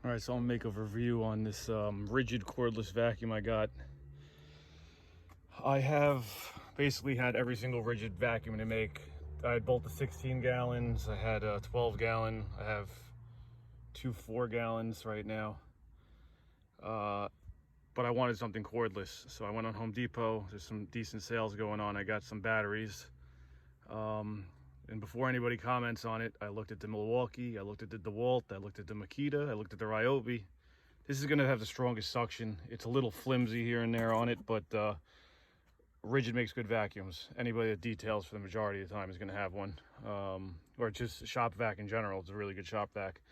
All right, so I'll make a review on this Ridgid cordless vacuum I got. I have basically had every single Ridgid vacuum to make. I had both the 16 gallons, I had a 12 gallon, I have two 4 gallons right now. But I wanted something cordless, so I went on Home Depot. There's some decent sales going on. I got some batteries. And before anybody comments on it, I looked at the Milwaukee, I looked at the DeWalt, I looked at the Makita, I looked at the Ryobi. This is gonna have the strongest suction. It's a little flimsy here and there on it, but Ridgid makes good vacuums. Anybody that details for the majority of the time is gonna have one. Or just shop vac in general, it's a really good shop vac.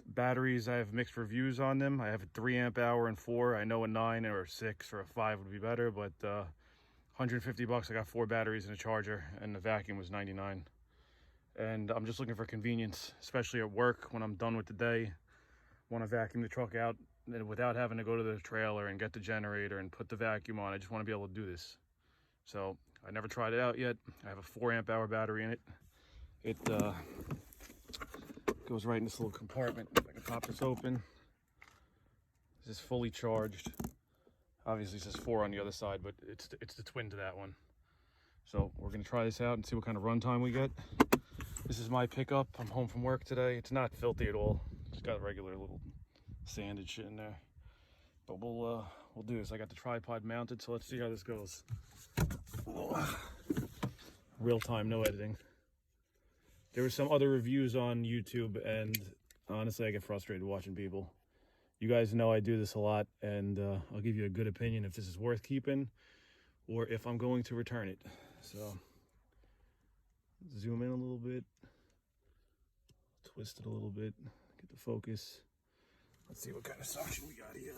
Batteries, I have mixed reviews on them. I have a 3 amp hour and 4. I know a 9 or a 6 or a 5 would be better, but 150 bucks, I got 4 batteries and a charger, and the vacuum was 99. And I'm just looking for convenience, especially at work when I'm done with the day. Want to vacuum the truck out without having to go to the trailer and get the generator and put the vacuum on. I just want to be able to do this. So I never tried it out yet. I have a 4 amp hour battery in it. It goes right in this little compartment. I can pop this open. This is fully charged. Obviously it says 4 on the other side, but it's the twin to that one. So we're gonna try this out and see what kind of runtime we get. This is my pickup. I'm home from work today. It's not filthy at all. It's got regular little sand and shit in there. But we'll do this. I got the tripod mounted, so let's see how this goes. Real time, no editing. There were some other reviews on YouTube, and honestly, I get frustrated watching people. You guys know I do this a lot, and I'll give you a good opinion if this is worth keeping or if I'm going to return it. So, zoom in a little bit, twist it a little bit, get the focus. Let's see what kind of suction we got here.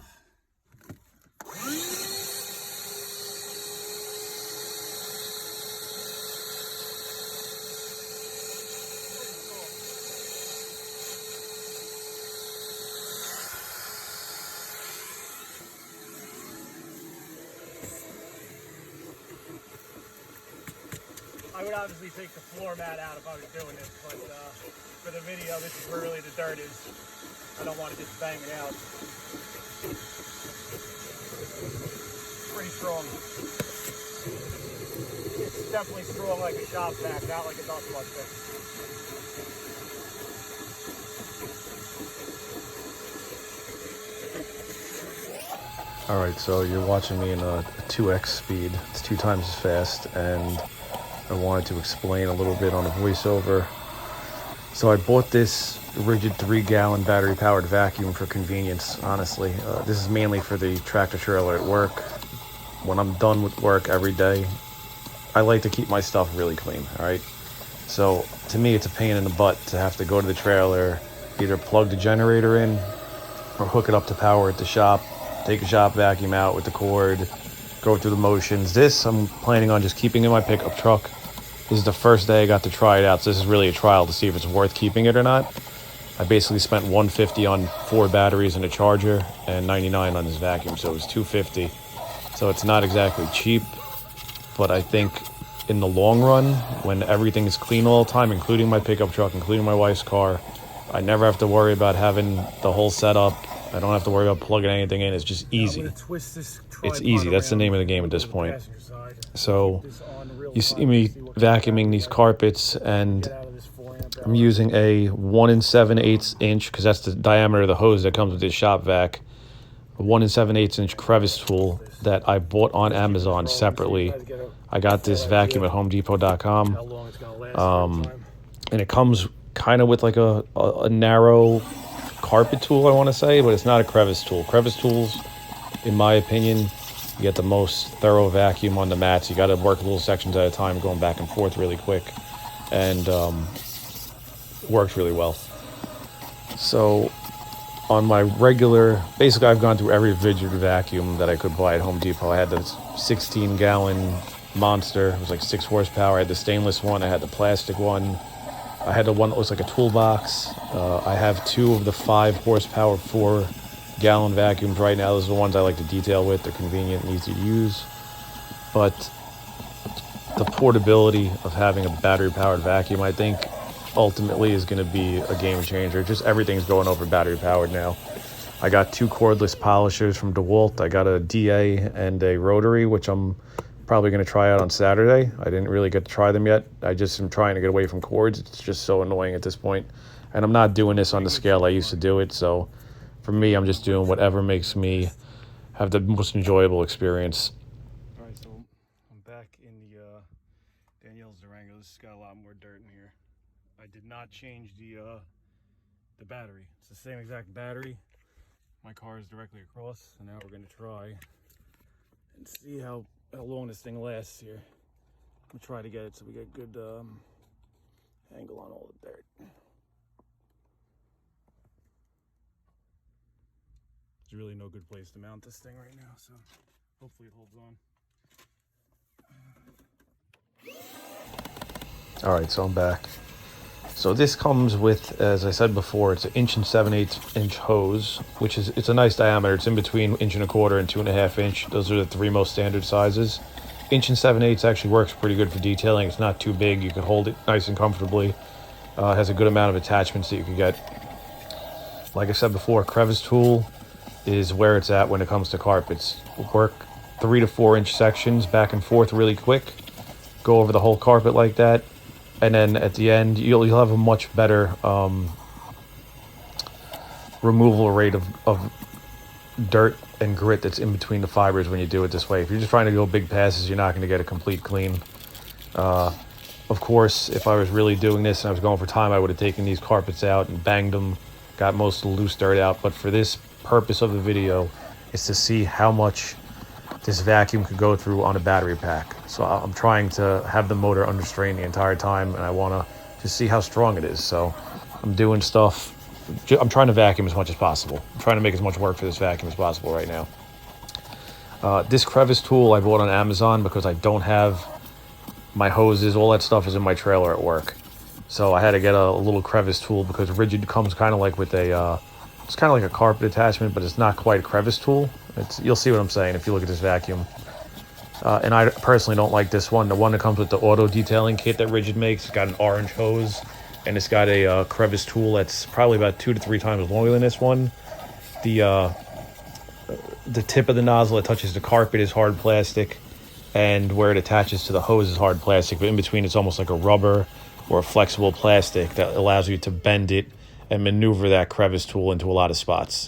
I would obviously take the floor mat out if I was doing this, but for the video, this is where really the dirt is. I don't want to just bang it out. Pretty strong. It's definitely strong like a shop vac, not like a dust buster. All right, so you're watching me in a 2x speed. It's 2 times as fast, and I wanted to explain a little bit on a voiceover. So I bought this Ridgid 3-gallon battery-powered vacuum for convenience, honestly. This is mainly for the tractor trailer at work. When I'm done with work every day, I like to keep my stuff really clean, all right? So to me, it's a pain in the butt to have to go to the trailer, either plug the generator in or hook it up to power at the shop, take a shop vacuum out with the cord, go through the motions. This, I'm planning on just keeping in my pickup truck. This is the first day I got to try it out, so this is really a trial to see if it's worth keeping it or not. I basically spent $150 on 4 batteries and a charger, and $99 on this vacuum, so it was $250. So it's not exactly cheap, but I think in the long run, when everything is clean all the time, including my pickup truck, including my wife's car, I never have to worry about having the whole setup. I don't have to worry about plugging anything in. It's just easy. It's easy. That's the name of the game at this point. So you see me vacuuming these carpets, and I'm using a 1 7/8 inch, because that's the diameter of the hose that comes with this shop vac, a 1 7/8 inch crevice tool that I bought on Amazon separately. I got this vacuum at homedepot.com, and it comes kind of with like a narrow carpet tool, I want to say, but it's not a crevice tool. Crevice tools, in my opinion, you get the most thorough vacuum on the mats. You got to work little sections at a time, going back and forth really quick, and works really well. So on my regular, basically I've gone through every Ridgid vacuum that I could buy at Home Depot. I had the 16-gallon monster. It was like 6 horsepower. I had the stainless one. I had the plastic one. I had the one that was like a toolbox. I have 2 of the 5 horsepower 4-gallon vacuums right now. Those are the ones I like to detail with. They're convenient and easy to use. But the portability of having a battery-powered vacuum, I think, ultimately is going to be a game changer. Just everything's going over battery powered now. I got 2 cordless polishers from DeWalt. I got a DA and a rotary, which I'm probably going to try out on Saturday. I didn't really get to try them yet. I just am trying to get away from cords. It's just so annoying at this point. And I'm not doing this on the scale I used to do it. So for me, I'm just doing whatever makes me have the most enjoyable experience. All right, so I'm back in the Danielle's Durango. This has got a lot more dirt in here. I did not change the battery. It's the same exact battery. My car is directly across, so now we're going to try and see how long this thing lasts here. We'll try to get it so we get good angle on all the dirt. There's really no good place to mount this thing right now, so hopefully it holds on. All right, so I'm back. So this comes with, as I said before, it's an 1 7/8" hose, which is, it's a nice diameter. It's in between 1 1/4" and 2.5 inch. Those are the 3 most standard sizes. 1 7/8" actually works pretty good for detailing. It's not too big. You can hold it nice and comfortably. It has a good amount of attachments that you can get. Like I said before, crevice tool is where it's at when it comes to carpets. Work 3 to 4 inch sections back and forth really quick. Go over the whole carpet like that. And then at the end, you'll have a much better removal rate of dirt and grit that's in between the fibers when you do it this way. If you're just trying to go big passes, you're not going to get a complete clean. Of course, if I was really doing this and I was going for time, I would have taken these carpets out and banged them, got most of the loose dirt out. But for this purpose of the video, is to see how much this vacuum could go through on a battery pack. So I'm trying to have the motor under strain the entire time, and I want to just see how strong it is. So I'm doing stuff. I'm trying to vacuum as much as possible. I'm trying to make as much work for this vacuum as possible right now. This crevice tool I bought on Amazon because I don't have my hoses. All that stuff is in my trailer at work. So I had to get a little crevice tool because Ridgid comes kind of like with a, it's kind of like a carpet attachment, but it's not quite a crevice tool. You'll see what I'm saying if you look at this vacuum. And I personally don't like this one. The one that comes with the auto detailing kit that Ridgid makes, it's got an orange hose, and it's got a crevice tool that's probably about 2 to 3 times longer than this one. The tip of the nozzle that touches the carpet is hard plastic, and where it attaches to the hose is hard plastic, but in between it's almost like a rubber or a flexible plastic that allows you to bend it and maneuver that crevice tool into a lot of spots.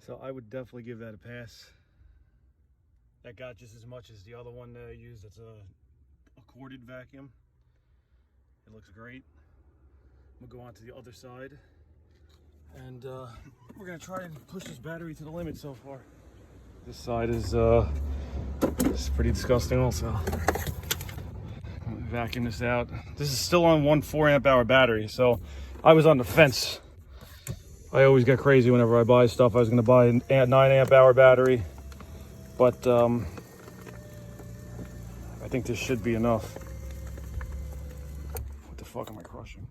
So I would definitely give that a pass. That got just as much as the other one that I used. It's a corded vacuum. It looks great. I'm gonna go on to the other side, and we're gonna try and push this battery to the limit so far. This side is pretty disgusting also. Vacuum this out. This is still on one 4-amp-hour battery, so I was on the fence. I always get crazy whenever I buy stuff. I was going to buy a 9-amp-hour battery, but I think this should be enough. What the fuck am I crushing?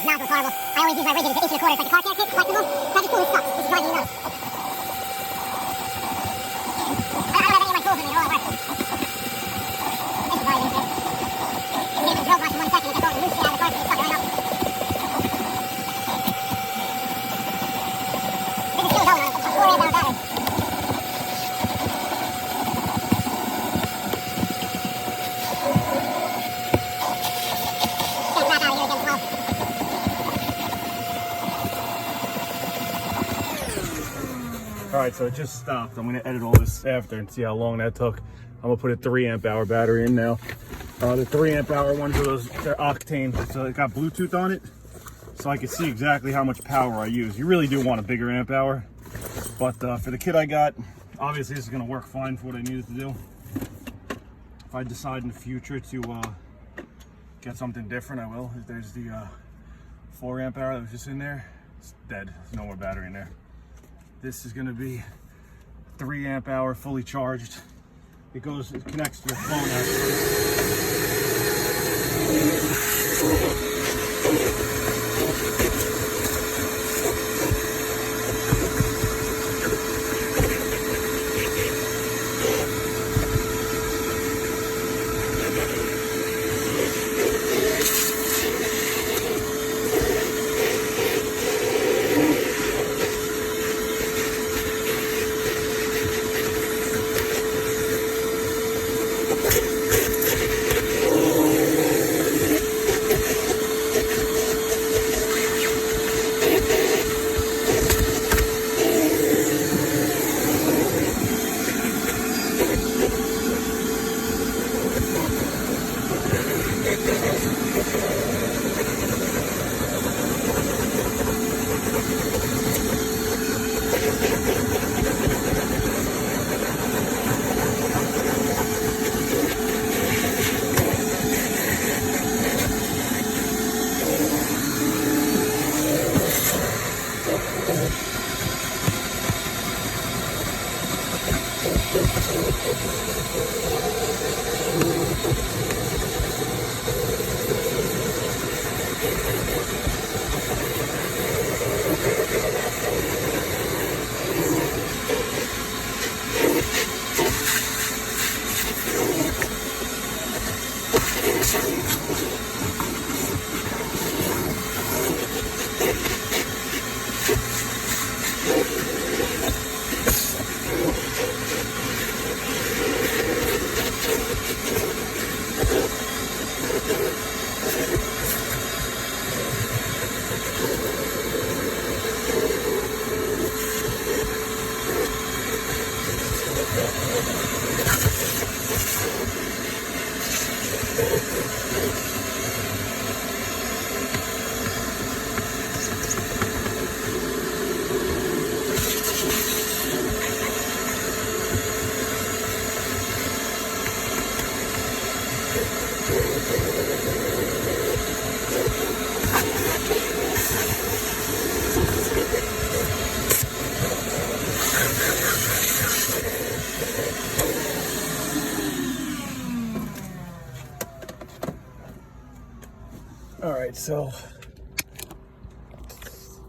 nozzle's horrible. I always use my Ridgid. It's an 1 1/4. It's like a car care kit, flexible. So I just pull this stuff. This is driving me nuts. I don't have any of my tools in me. They're all at work. This is driving me nuts. You get the drill brush in 1 second. It gets all the loose shit out of the carpet. It's fucking right up. This is still going on. It's a 4 amp hour battery. All right, so it just stopped. I'm gonna edit all this after and see how long that took. I'm gonna put a 3 amp hour battery in now. The 3 amp hour ones are those, they're octane, so it got Bluetooth on it, so I can see exactly how much power I use. You really do want a bigger amp hour, but for the kit I got, obviously this is gonna work fine for what I needed to do. If I decide in the future to get something different, I will. There's the 4 amp hour that was just in there. It's dead. There's no more battery in there. This is going to be 3 amp hour fully charged. It connects to your phone actually. All right, so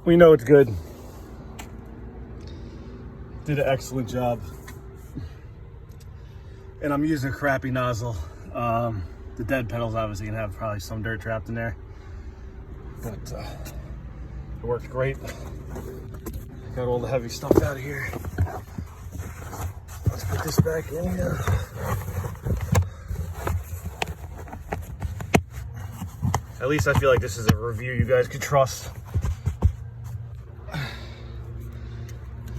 we know it's good. Did an excellent job. And I'm using a crappy nozzle. The dead pedal's obviously gonna have probably some dirt trapped in there, but it worked great. Got all the heavy stuff out of here. Let's put this back in here. At least I feel like this is a review you guys could trust.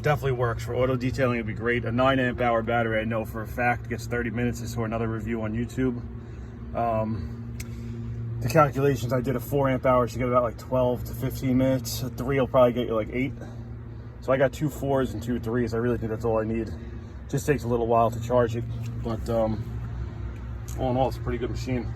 Definitely works. For auto detailing, it'd be great. A 9 amp hour battery, I know for a fact, gets 30 minutes. I saw another review on YouTube. The calculations, I did a 4 amp hour, so you get about like 12 to 15 minutes. A 3 will probably get you like 8. So I got 2 4s and 2 3s. I really think that's all I need. Just takes a little while to charge it, but all in all, it's a pretty good machine.